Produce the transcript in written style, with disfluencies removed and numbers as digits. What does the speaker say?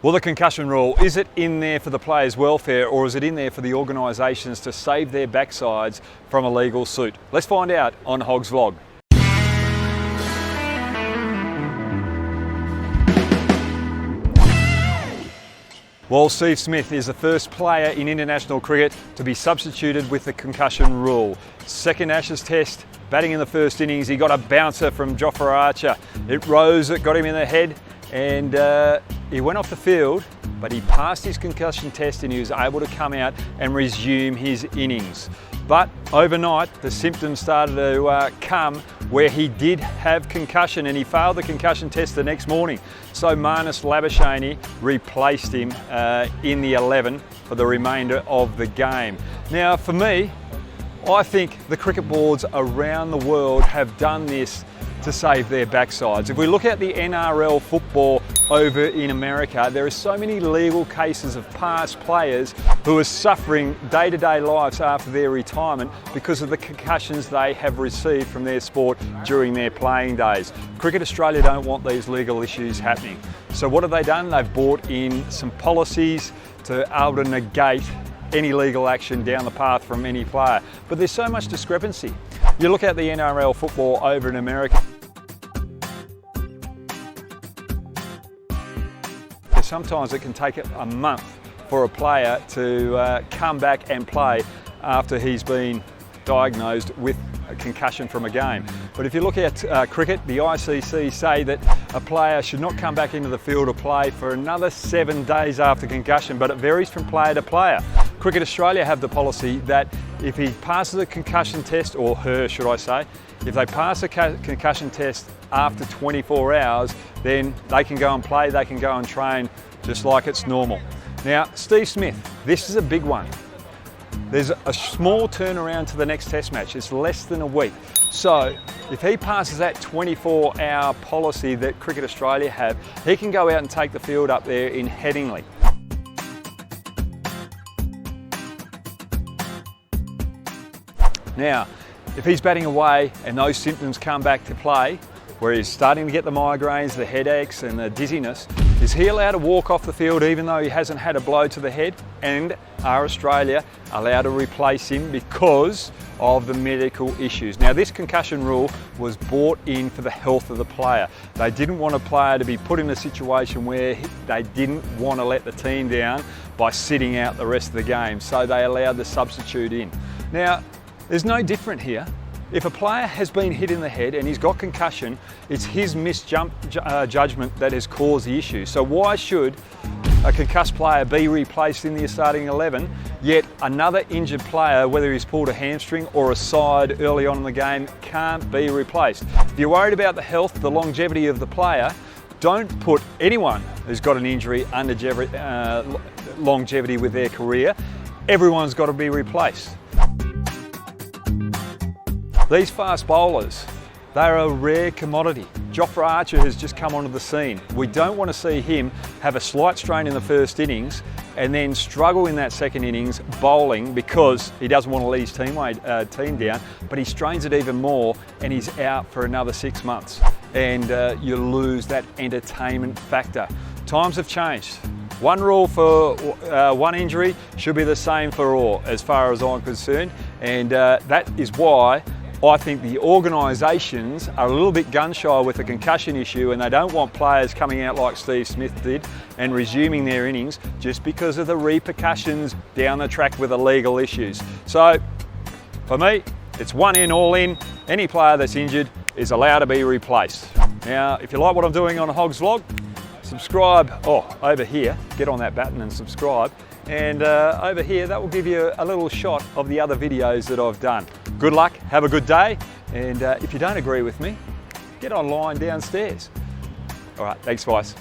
Well, the concussion rule, is it in there for the players' welfare or is it in there for the organisations to save their backsides from a legal suit? Let's find out on Hoggs Vlog. Well, Steve Smith is the first player in international cricket to be substituted with the concussion rule. Second Ashes test, batting in the first innings, he got a bouncer from Jofra Archer. It rose, it got him in the head, and he went off the field, but he passed his concussion test and he was able to come out and resume his innings. But overnight, the symptoms started to come where he did have concussion and he failed the concussion test the next morning. So Marnus Labuschagne replaced him in the 11 for the remainder of the game. Now, for me, I think the cricket boards around the world have done this to save their backsides. If we look at the NRL football over in America, there are so many legal cases of past players who are suffering day-to-day lives after their retirement because of the concussions they have received from their sport during their playing days. Cricket Australia don't want these legal issues happening. So what have they done? They've brought in some policies to able to negate any legal action down the path from any player. But there's so much discrepancy. You look at the NRL football over in America, sometimes it can take a month for a player to come back and play after he's been diagnosed with a concussion from a game. But if you look at cricket, the ICC say that a player should not come back into the field or play for another 7 days after concussion, but it varies from player to player. Cricket Australia have the policy that if he passes a concussion test, or her should I say, if they pass a concussion test after 24 hours, then they can go and play, they can go and train just like it's normal. Now, Steve Smith, this is a big one. There's a small turnaround to the next test match. It's less than a week. So if he passes that 24-hour policy that Cricket Australia have, he can go out and take the field up there in Headingley. Now, if he's batting away and those symptoms come back to play, where he's starting to get the migraines, the headaches and the dizziness, is he allowed to walk off the field even though he hasn't had a blow to the head? And are Australia allowed to replace him because of the medical issues? Now, this concussion rule was brought in for the health of the player. They didn't want a player to be put in a situation where they didn't want to let the team down by sitting out the rest of the game, so they allowed the substitute in. Now, there's no different here. If a player has been hit in the head and he's got concussion, it's his misjudgment that has caused the issue. So why should a concussed player be replaced in the starting 11, yet another injured player, whether he's pulled a hamstring or a side early on in the game, can't be replaced? If you're worried about the health, the longevity of the player, don't put anyone who's got an injury under longevity with their career. Everyone's got to be replaced. These fast bowlers, they're a rare commodity. Jofra Archer has just come onto the scene. We don't want to see him have a slight strain in the first innings and then struggle in that second innings bowling because he doesn't want to let his team down, but he strains it even more and he's out for another 6 months. And you lose that entertainment factor. Times have changed. One rule for one injury should be the same for all, as far as I'm concerned. And that is why I think the organisations are a little bit gun-shy with the concussion issue and they don't want players coming out like Steve Smith did and resuming their innings just because of the repercussions down the track with the legal issues. So, for me, it's one in, all in. Any player that's injured is allowed to be replaced. Now, if you like what I'm doing on Hoggs Vlog, subscribe, over here, get on that button and subscribe. And over here, that will give you a little shot of the other videos that I've done. Good luck, have a good day, and if you don't agree with me, get online downstairs. All right, thanks guys.